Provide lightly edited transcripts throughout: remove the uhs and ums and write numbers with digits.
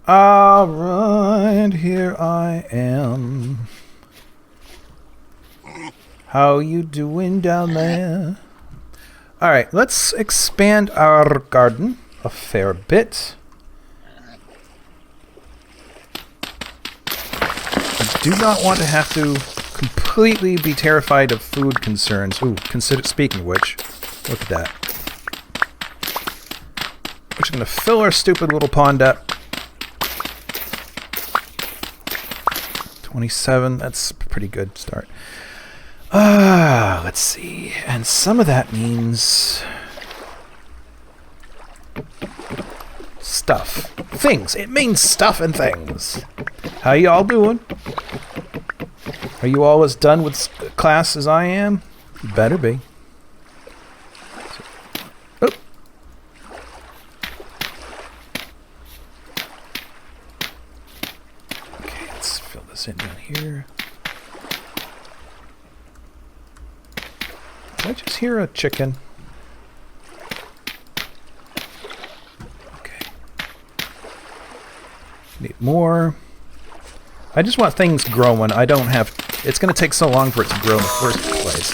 Alright, here I am. How you doing down there? Alright, let's expand our garden a fair bit. I do not want to have to completely be terrified of food concerns. Ooh, speaking of which, look at that. We're just going to fill our stupid little pond up. 27, that's a pretty good start. Let's see. And some of that means stuff. Things. It means stuff and things. How y'all doing? Are you all as done with class as I am? You better be. Oh. Okay, let's fill this in down here. Did I just hear a chicken? Okay. Need more. I just want things growing. I don't have... It's going to take so long for it to grow in the first place.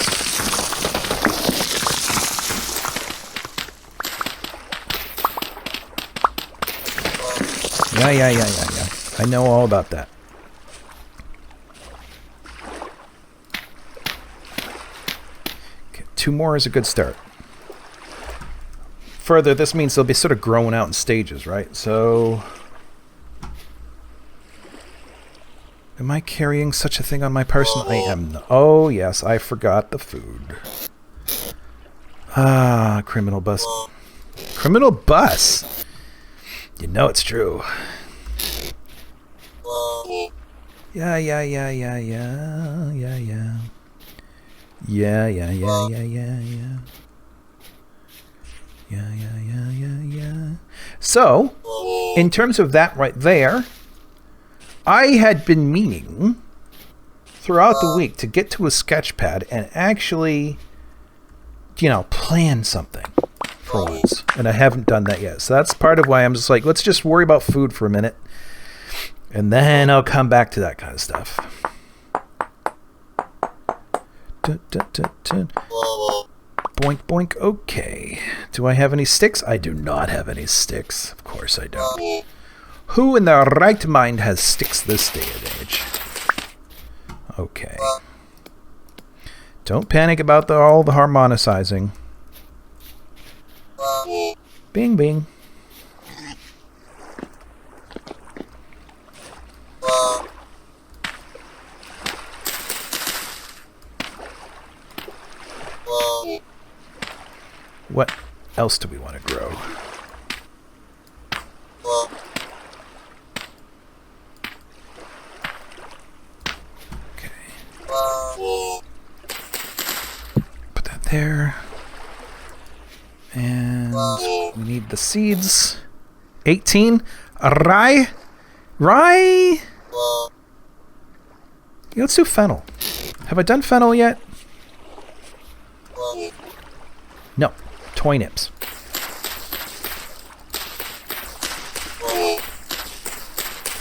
Yeah. I know all about that. Okay, 2 more is a good start. Further, this means they'll be sort of growing out in stages, right? So... Am I carrying such a thing on my person? I am. Oh, yes, I forgot the food. Ah, criminal bus. Criminal bus? You know it's true. Yeah. So, in terms of that right there, I had been meaning throughout the week to get to a sketch pad and actually, plan something for once. And I haven't done that yet. So that's part of why I'm just like, let's just worry about food for a minute. And then I'll come back to that kind of stuff. Boink, boink. Okay. Do I have any sticks? I do not have any sticks. Of course I don't. Who in their right mind has sticks this day and age? Okay. Don't panic about all the harmonicizing. Bing, bing. What else do we want to grow? Put that there. And we need the seeds. 18. Rye. Let's do fennel. Have I done fennel yet? No. Toy nips.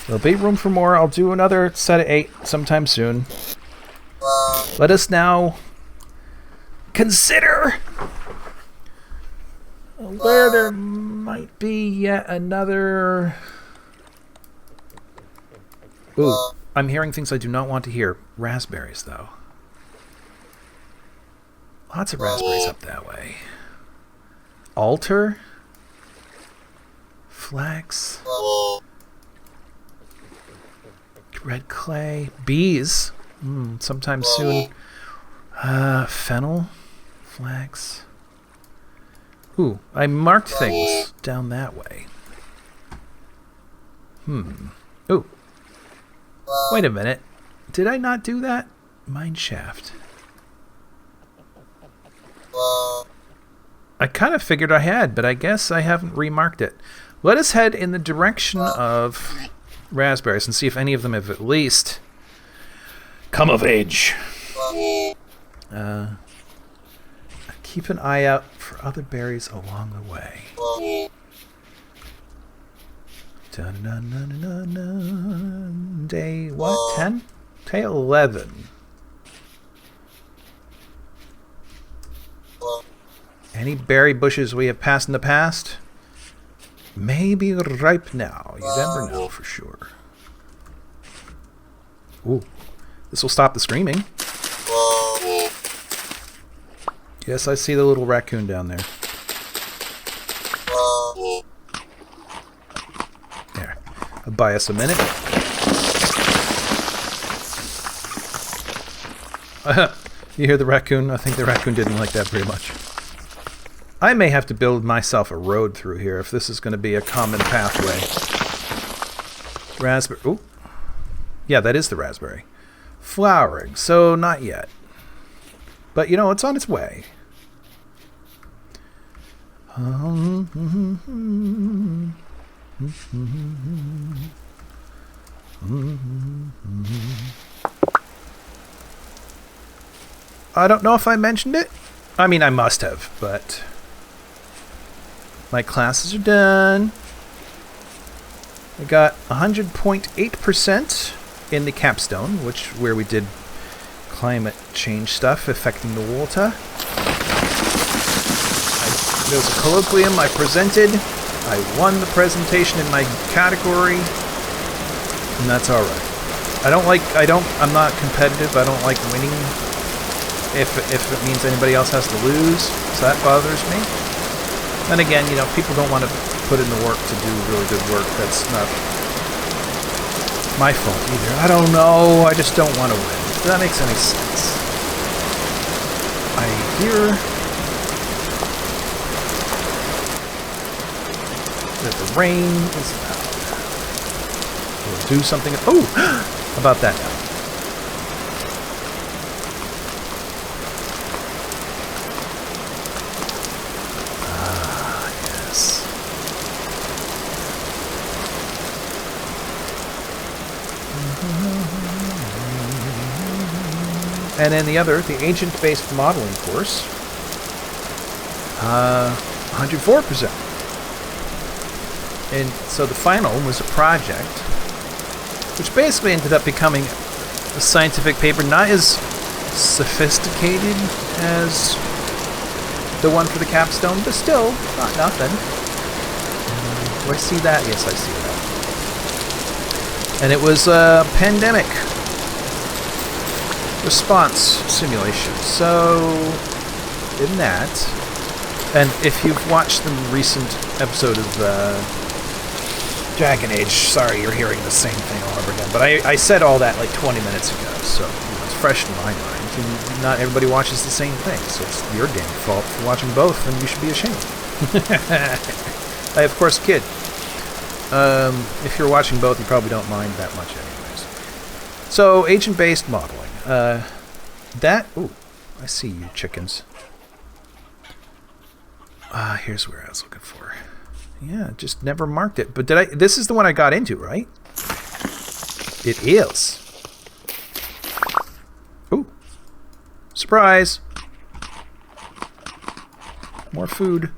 There'll be room for more. I'll do another set of 8 sometime soon. Let us now consider where there might be yet another... Ooh, I'm hearing things I do not want to hear. Raspberries, though. Lots of raspberries up that way. Altar? Flax? Red clay? Bees? Sometime soon. Fennel? Flax? Ooh, I marked things down that way. Ooh. Wait a minute. Did I not do that? Mine shaft. I kind of figured I had, but I guess I haven't remarked it. Let us head in the direction of raspberries and see if any of them have at least come of age. Keep an eye out for other berries along the way. Day what? 10? Day 11. Any berry bushes we have passed in the past may be ripe now. You never know for sure. Ooh. This will stop the screaming. Yes, I see the little raccoon down there. There. I'll buy us a minute. You hear the raccoon? I think the raccoon didn't like that very much. I may have to build myself a road through here if this is going to be a common pathway. Raspberry. Ooh. Yeah, that is the raspberry. Flowering. So, not yet. But, you know, it's on its way. I don't know if I mentioned it. I mean, I must have, but my classes are done. I got 100.8% in the capstone, where we did climate change stuff affecting the water. There was a colloquium I presented. I won the presentation in my category, and that's all right. I'm not competitive. I don't like winning if it means anybody else has to lose, so that bothers me. Then again, you know, people don't want to put in the work to do really good work. That's not my fault either. I don't know. I just don't want to win. If that makes any sense. I hear that the rain is loud. We'll do something. Oh! About that now. And then the agent-based modeling course, 104%. And so the final was a project, which basically ended up becoming a scientific paper, not as sophisticated as the one for the capstone, but still, not nothing. Do I see that? Yes, I see that. And it was a pandemic response simulation. So, in that, and if you've watched the recent episode of Dragon Age, sorry you're hearing the same thing all over again, but I said all that like 20 minutes ago, so it's fresh in my mind, and not everybody watches the same thing, so it's your damn fault for watching both, and you should be ashamed. I, of course, kid. If you're watching both, you probably don't mind that much anyways. So, agent-based modeling. Ooh, I see you chickens. Here's where I was looking for. Yeah, just never marked it. But this is the one I got into, right? It is. Ooh. Surprise. More food.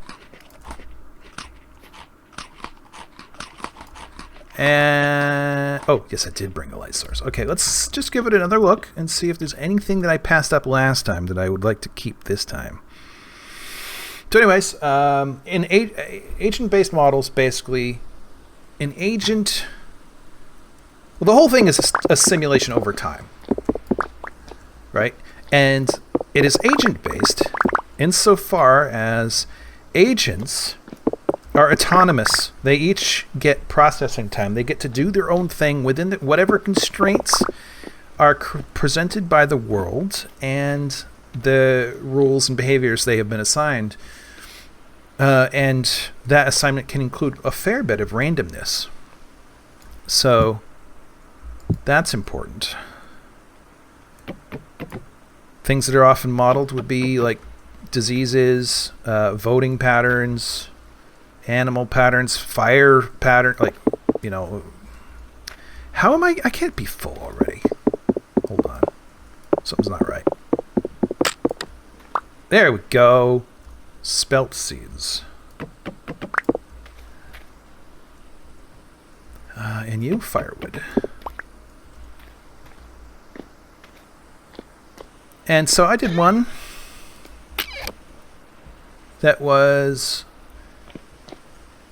And oh, yes, I did bring a light source. Okay, let's just give it another look and see if there's anything that I passed up last time that I would like to keep this time. So anyways, in agent-based models, basically, an agent... Well, the whole thing is a simulation over time, right? And it is agent-based insofar as agents are autonomous. They each get processing time. They get to do their own thing within whatever constraints are presented by the world and the rules and behaviors they have been assigned. And that assignment can include a fair bit of randomness. So that's important. Things that are often modeled would be like diseases, voting patterns, animal patterns, fire pattern, like, you know, how am I can't be full already. Hold on. Something's not right. There we go. Spelt seeds. And you, firewood. And so I did one that was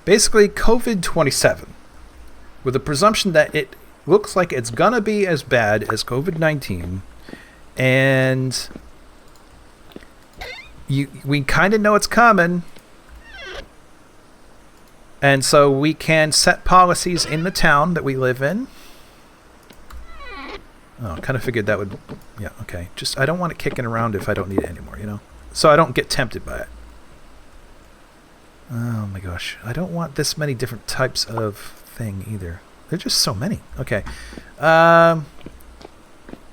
basically COVID-27, with the presumption that it looks like it's gonna be as bad as COVID-19, and we kind of know it's coming, and so we can set policies in the town that we live in. Oh, I kind of figured that would... Yeah, okay. Just, I don't want it kicking around if I don't need it anymore, you know? So I don't get tempted by it. Oh my gosh. I don't want this many different types of thing either. There's just so many. Okay.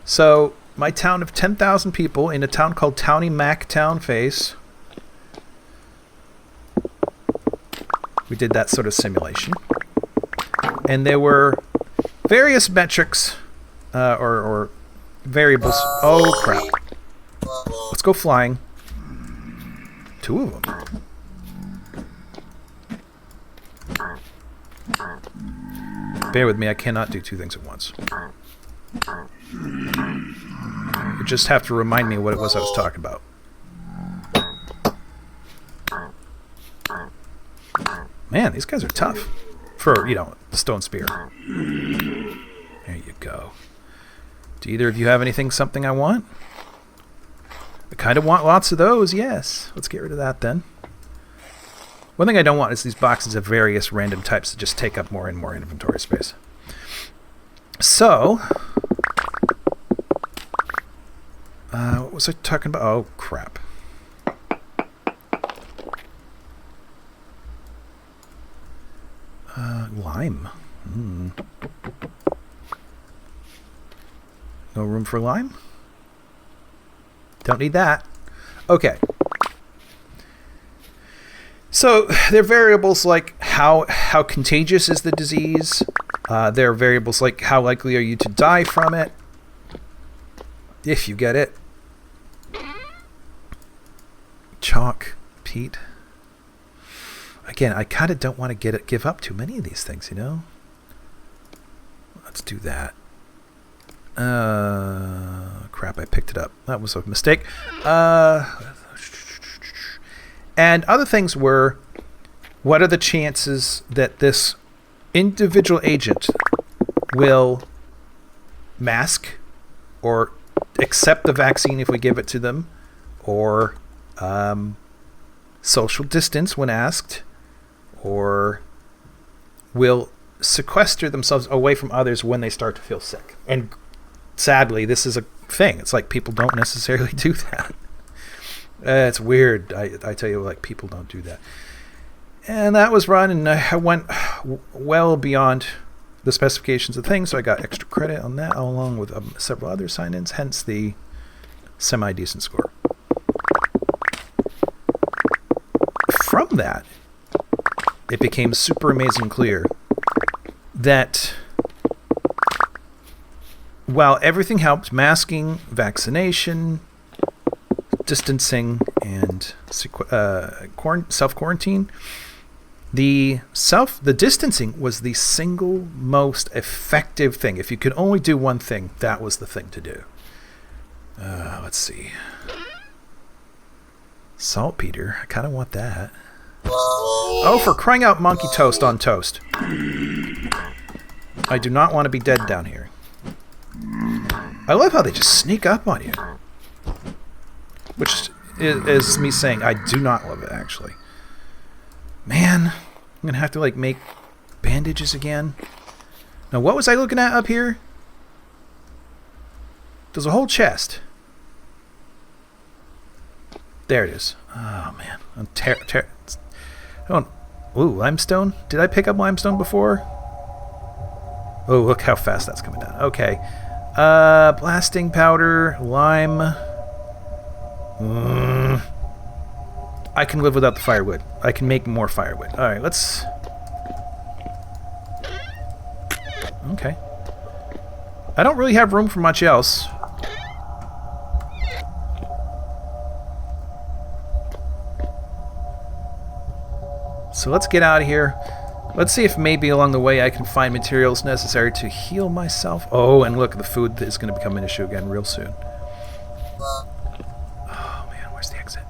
So, my town of 10,000 people in a town called Towny Mac Town Face. We did that sort of simulation. And there were various metrics... or variables. Oh, crap. Let's go flying. 2 of them. Bear with me, I cannot do 2 things at once. You just have to remind me what it was I was talking about. Man, these guys are tough. For, you know, the stone spear. There you go. Do either of you have something I want? I kind of want lots of those, yes. Let's get rid of that then. One thing I don't want is these boxes of various random types that just take up more and more inventory space. So, what was I talking about? Oh, crap. Lime. No room for lime? Don't need that. Okay. So there are variables like how contagious is the disease. There are variables like how likely are you to die from it, if you get it. Chalk, peat. Again, I kind of don't want to give up too many of these things, you know. Let's do that. Crap, I picked it up. That was a mistake. And other things were, what are the chances that this individual agent will mask or accept the vaccine if we give it to them, or social distance when asked, or will sequester themselves away from others when they start to feel sick. And sadly, this is a thing. It's like people don't necessarily do that. It's weird. I tell you, like, people don't do that. And that was run, and I went well beyond the specifications of things, so I got extra credit on that, along with several other sign-ins, hence the semi-decent score. From that, it became super amazing clear that while everything helped, masking, vaccination, distancing, and self-quarantine, the distancing was the single most effective thing. If you could only do one thing, that was the thing to do. Let's see. Saltpeter. I kind of want that. Oh, for crying out, monkey toast on toast. I do not want to be dead down here. I love how they just sneak up on you. Which is me saying I do not love it, actually. Man, I'm going to have to, like, make bandages again. Now, what was I looking at up here? There's a whole chest. There it is. Oh, man. I'm ooh, limestone? Did I pick up limestone before? Oh, look how fast that's coming down. Okay. Blasting powder, lime. I can live without the firewood. I can make more firewood. Alright, let's... Okay. I don't really have room for much else. So let's get out of here. Let's see if maybe along the way I can find materials necessary to heal myself. Oh, and look, the food is going to become an issue again real soon. Oh man, where's the exit?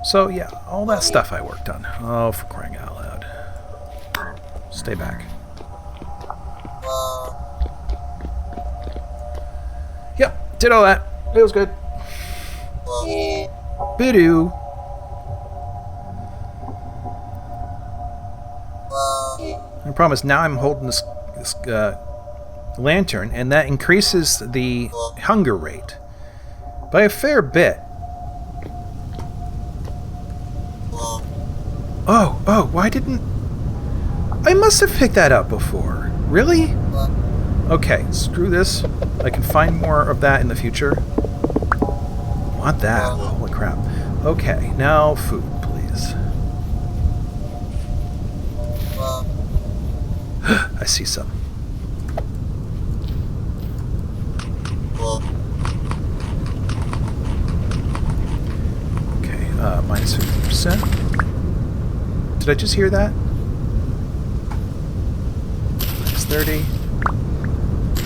So yeah, all that stuff I worked on. Oh, for crying out loud. Stay back. Yep, did all that. It was good. Bidoo. The problem is now I'm holding this lantern, and that increases the hunger rate by a fair bit. Oh, why didn't... I must have picked that up before. Really? Okay, screw this. I can find more of that in the future. Want that? Holy crap. Okay, now food, please. I see some. Okay, minus 50%. Did I just hear that? Minus 30.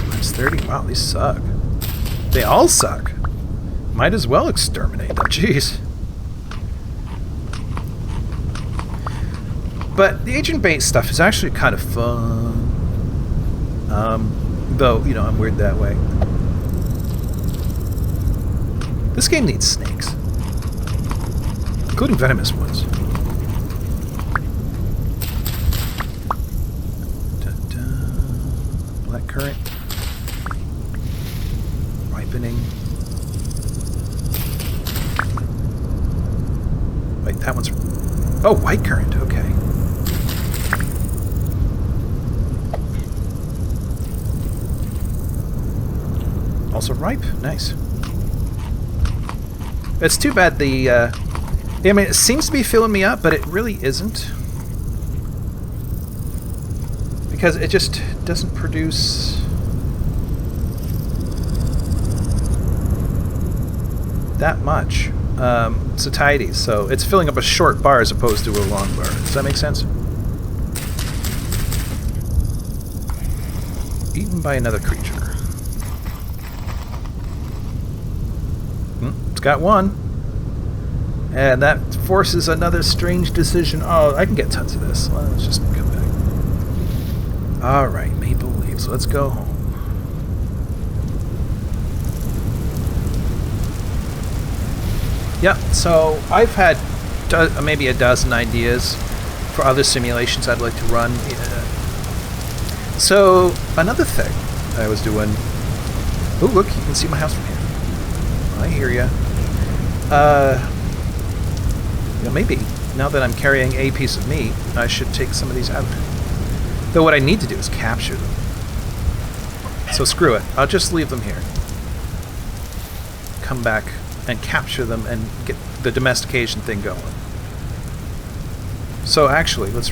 Minus 30. Wow, these suck. They all suck. Might as well exterminate them. Jeez. But the agent bait stuff is actually kind of fun. Though, you know, I'm weird that way. This game needs snakes. Including venomous ones. Black currant. Ripening. Wait, that one's... Oh, white currant, okay. Also ripe? Nice. It's too bad the... I mean, it seems to be filling me up, but it really isn't. Because it just doesn't produce... that much satiety, so it's filling up a short bar as opposed to a long bar. Does that make sense? Eaten by another creature. It's got one. And that forces another strange decision. Oh, I can get tons of this. Well, let's just come back. Alright, maple leaves. Let's go home. Yep, so I've had maybe a dozen ideas for other simulations I'd like to run. So, another thing I was doing... Oh, look, you can see my house from here. I hear ya. You know, maybe, now that I'm carrying a piece of meat, I should take some of these out. Though what I need to do is capture them. So screw it, I'll just leave them here. Come back and capture them and get the domestication thing going. So actually, let's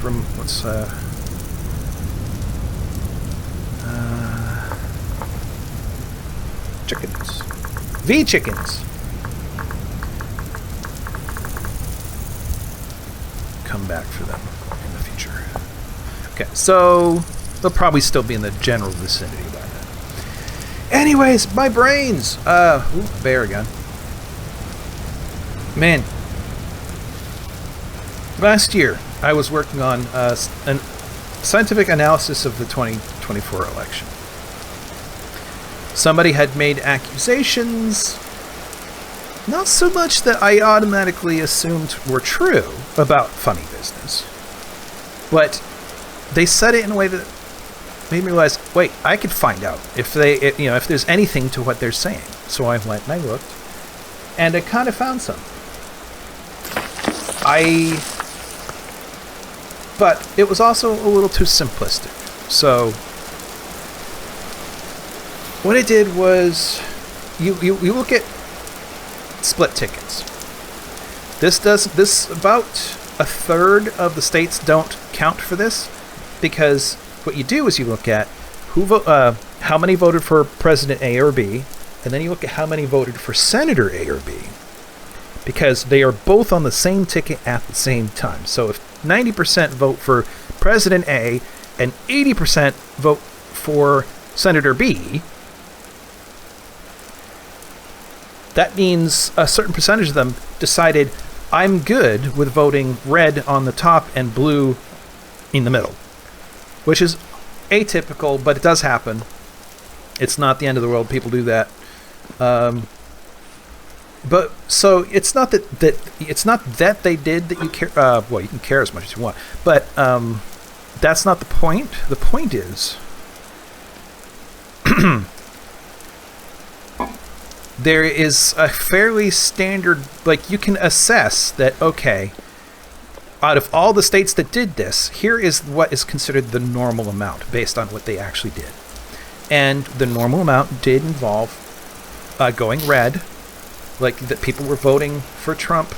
chickens. V-chickens! Come back for them in the future. Okay, so they'll probably still be in the general vicinity by then. Anyways, my brains! Ooh, bear again. Man, last year I was working on a scientific analysis of the 2024 election. Somebody had made accusations, not so much that I automatically assumed were true about funny business, but they said it in a way that made me realize, wait, I could find out if there's anything to what they're saying. So I went and I looked, and I kind of found something. But it was also a little too simplistic. So what I did was, you look at split tickets. This about a third of the states don't count for this, because what you do is you look at how many voted for President A or B, and then you look at how many voted for Senator A or B. because they are both on the same ticket at the same time. So if 90% vote for President A and 80% vote for Senator B, that means a certain percentage of them decided, I'm good with voting red on the top and blue in the middle, which is atypical, but it does happen. It's not the end of the world. People do that. But so it's not that it's not that they did that you care. Well, you can care as much as you want, but that's not the point. The point is there is a fairly standard, like you can assess that, okay, out of all the states that did this, here is what is considered the normal amount based on what they actually did. And the normal amount did involve going red, like that people were voting for Trump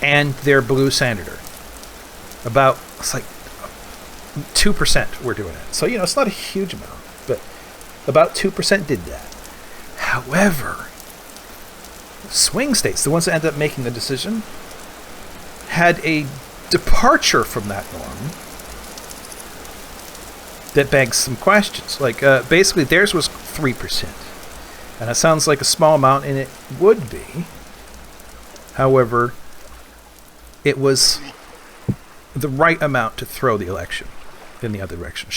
and their blue senator. About, it's like 2% were doing it. So, it's not a huge amount, but about 2% did that. However, swing states, the ones that ended up making the decision, had a departure from that norm that begs some questions. Like, basically, theirs was 3%. And it sounds like a small amount, and it would be. However, it was the right amount to throw the election in the other direction.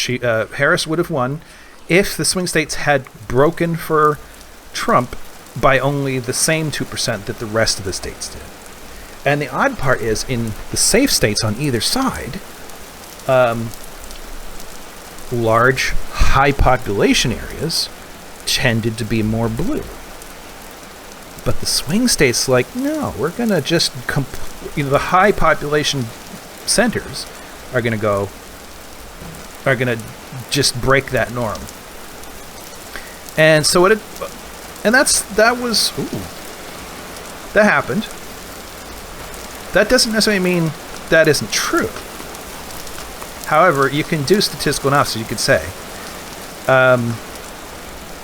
Harris would have won if the swing states had broken for Trump by only the same 2% that the rest of the states did. And the odd part is, in the safe states on either side, large, high population areas tended to be more blue. But the swing states, like, no, we're going to just, the high population centers are going to just break that norm. And so that happened. That doesn't necessarily mean that isn't true. However, you can do statistical analysis. You could say,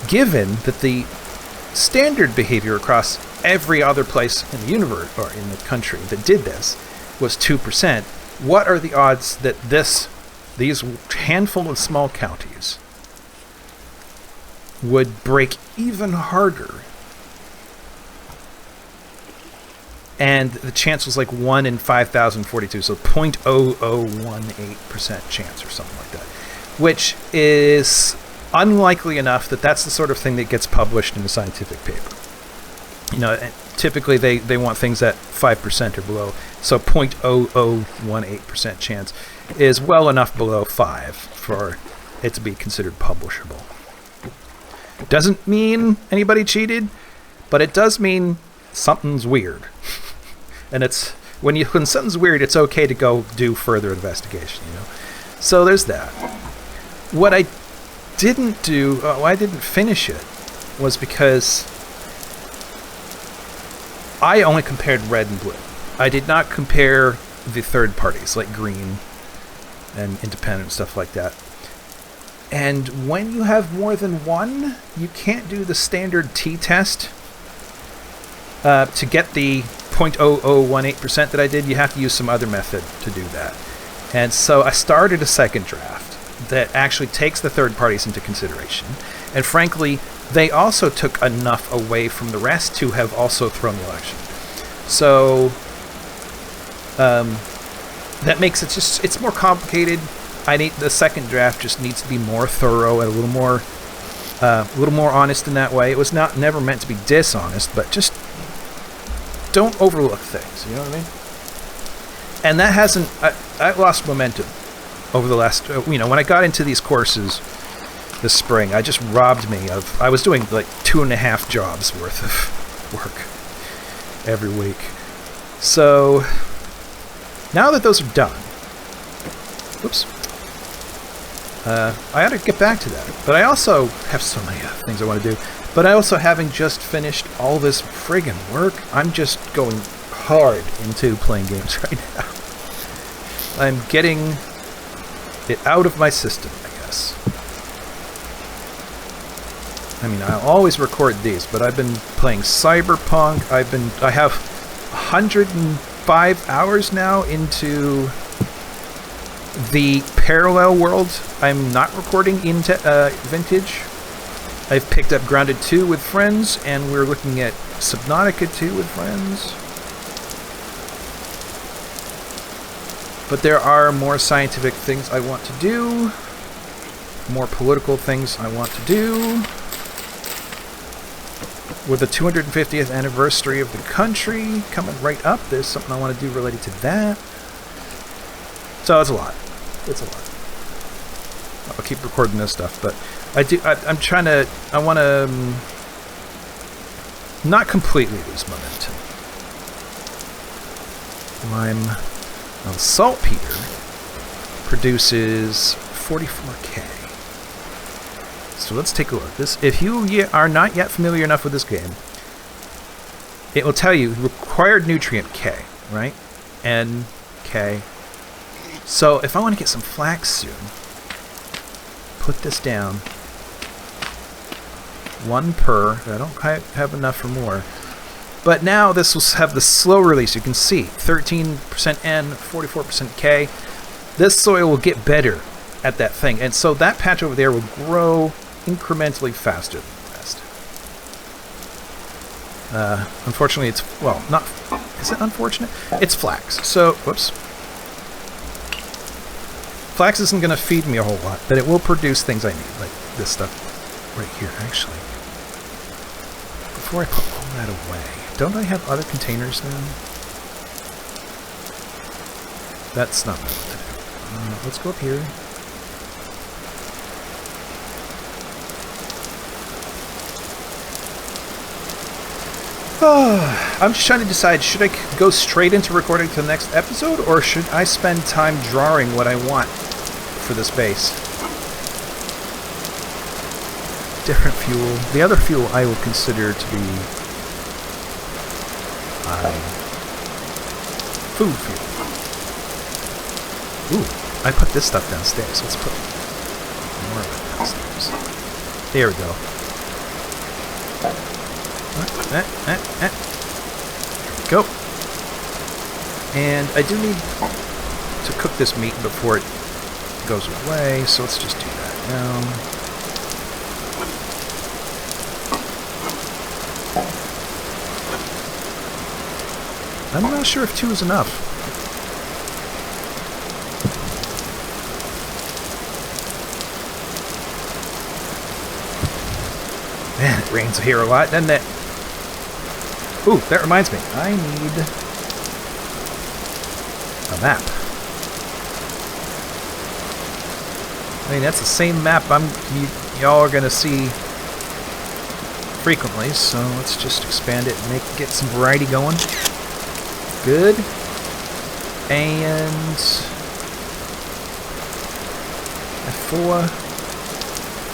given that the standard behavior across every other place in the universe or in the country that did this was 2%, what are the odds that these handful of small counties would break even harder? And the chance was like 1 in 5,042, so 0.0018% chance or something like that, which is unlikely enough that that's the sort of thing that gets published in a scientific paper. Typically they want things at 5% or below, so 0.0018% chance is well enough below 5 for it to be considered publishable. Doesn't mean anybody cheated, but it does mean something's weird. And it's when something's weird, it's okay to go do further investigation, So there's that. What I didn't do, why I didn't finish it, was because I only compared red and blue. I did not compare the third parties, like green and independent and stuff like that. And when you have more than one, you can't do the standard t-test to get the 0.0018% that I did. You have to use some other method to do that. And so I started a second draft that actually takes the third parties into consideration. And frankly, they also took enough away from the rest to have also thrown the election. So that makes it it's more complicated. The second draft just needs to be more thorough and a little more honest in that way. It was never meant to be dishonest, but just don't overlook things. You know what I mean? And that hasn't. I lost momentum over the last. When I got into these courses this spring, I just robbed me of. I was doing like 2.5 jobs worth of work every week. So now that those are done, oops. I ought to get back to that. But I also have so many things I want to do. But I also, having just finished all this friggin' work, I'm just going hard into playing games right now. I'm getting it out of my system, I guess. I mean, I'll always record these, but I've been playing Cyberpunk. I have 105 hours now into the parallel world. I'm not recording in Vintage. I've picked up Grounded 2 with friends, and we're looking at Subnautica 2 with friends. But there are more scientific things I want to do, more political things I want to do. With the 250th anniversary of the country coming right up, there's something I want to do related to that. So it's a lot. It's a lot. I'll keep recording this stuff, but I'm trying to, I want to not completely lose momentum. Saltpeter produces 44K. So let's take a look. This, if you are not yet familiar enough with this game, it will tell you required nutrient K, right? N, K. So if I want to get some flax soon, put this down. 1 per. I don't have enough for more. But now this will have the slow release. You can see 13% N, 44% K. This soil will get better at that thing. And so that patch over there will grow incrementally faster than the rest. Unfortunately, it's, well, not, is it unfortunate? It's flax. So, whoops. Flax isn't going to feed me a whole lot, but it will produce things I need, like this stuff right here, actually. Before I put all that away, don't I have other containers now? That's not what I want to do. Let's go up here. I'm just trying to decide, should I go straight into recording to the next episode, or should I spend time drawing what I want for this base? Different fuel. The other fuel I will consider to be food fuel. Ooh, I put this stuff downstairs. Let's put more of it downstairs. There we go. There we go. And I do need to cook this meat before it goes away, so let's just do that now. I'm not sure if 2 is enough. Man, it rains here a lot, doesn't it? Ooh, that reminds me. I need a map. I mean, that's the same map y'all are gonna see frequently, so let's just expand it and get some variety going. Good. And F4.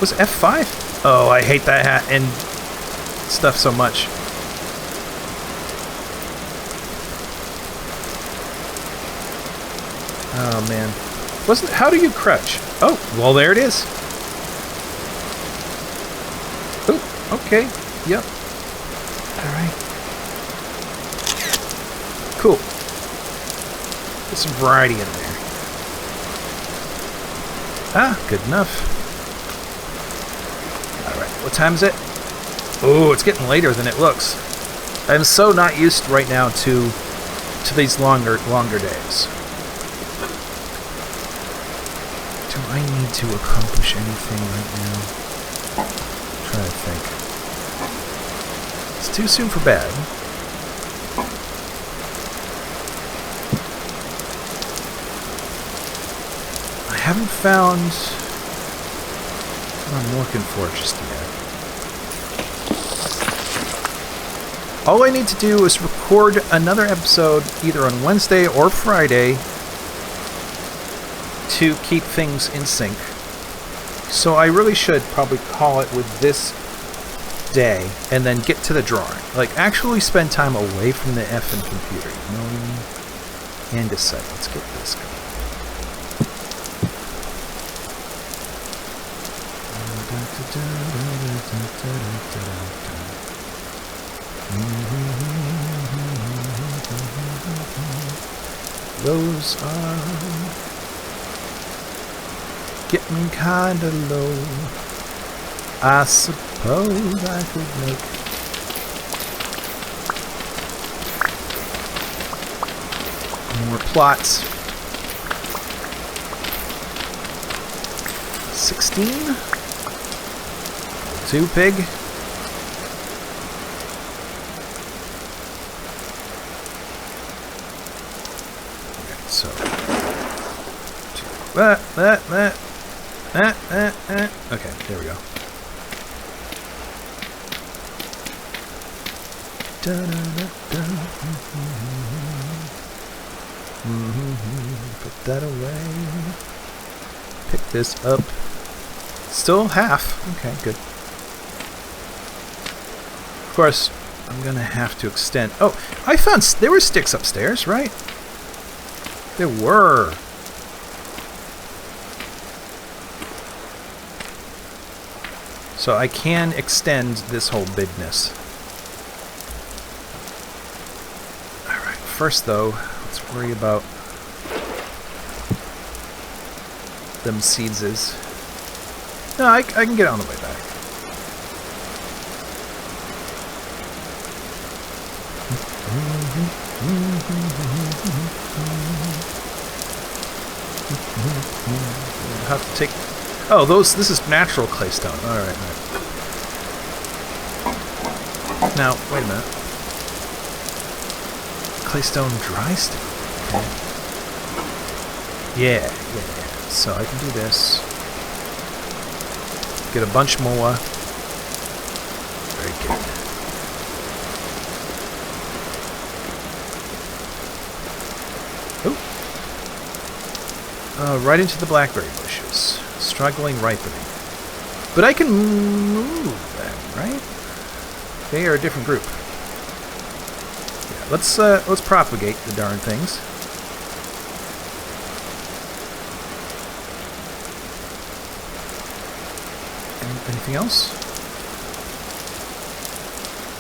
Was it F5? Oh, I hate that hat and stuff so much. Oh man. Wasn't, how do you crouch? Oh, well there it is. Oh, okay. Yep. Alright. Cool. Get some variety in there. Ah, good enough. Alright, what time is it? Oh, it's getting later than it looks. I'm so not used right now to these longer days. Do I need to accomplish anything right now? I'm trying to think. It's too soon for bed. I haven't found what I'm looking for just yet. All I need to do is record another episode either on Wednesday or Friday to keep things in sync. So I really should probably call it with this day and then get to the drawing. Like, actually spend time away from the effing computer, you know what I mean? And decide, let's get this going. Those are getting kinda low. I suppose I could make more plots. 16? 2 pig. Okay, so okay, there we go. Put that away. Pick this up. Still half. Okay, good. Of course, I'm gonna have to extend. Oh, I found there were sticks upstairs, right? There were. So I can extend this whole bigness. Alright, first though, let's worry about them seedses. No, I can get on the way back. Have to take. Oh, this is natural claystone. All right. Now, wait a minute. Claystone dry stone. Okay. Yeah. So I can do this. Get a bunch more. Very good. Oh. Right into the blackberry bushes. Struggling ripening. But I can move them, right? They are a different group. Yeah, let's propagate the darn things. Anything else?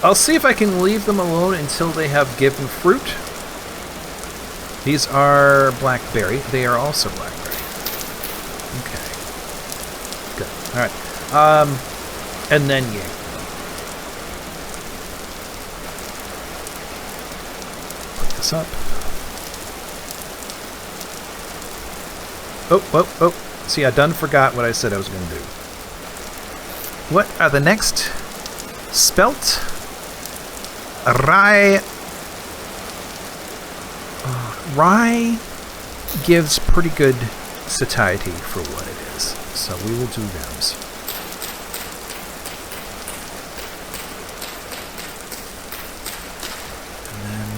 I'll see if I can leave them alone until they have given fruit. These are blackberry. They are also blackberry. Okay. Good. Alright. And then yank. Put this up. Oh. See, I done forgot what I said I was going to do. What are the next? Spelt? Rye. Rye gives pretty good satiety for what it is. So we will do those. And then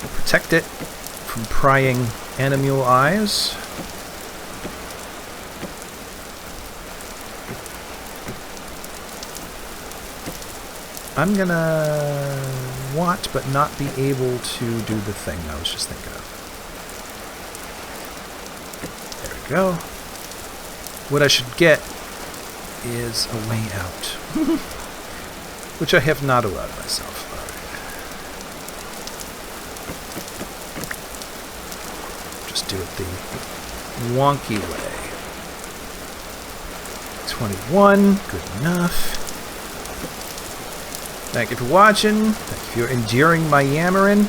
protect it from prying animal eyes. I'm gonna want but not be able to do the thing I was just thinking of. There we go. What I should get is a way out. Which I have not allowed myself. Alright. Just do it the wonky way. 21, good enough. Thank you for watching. Thank you for enduring my yammering.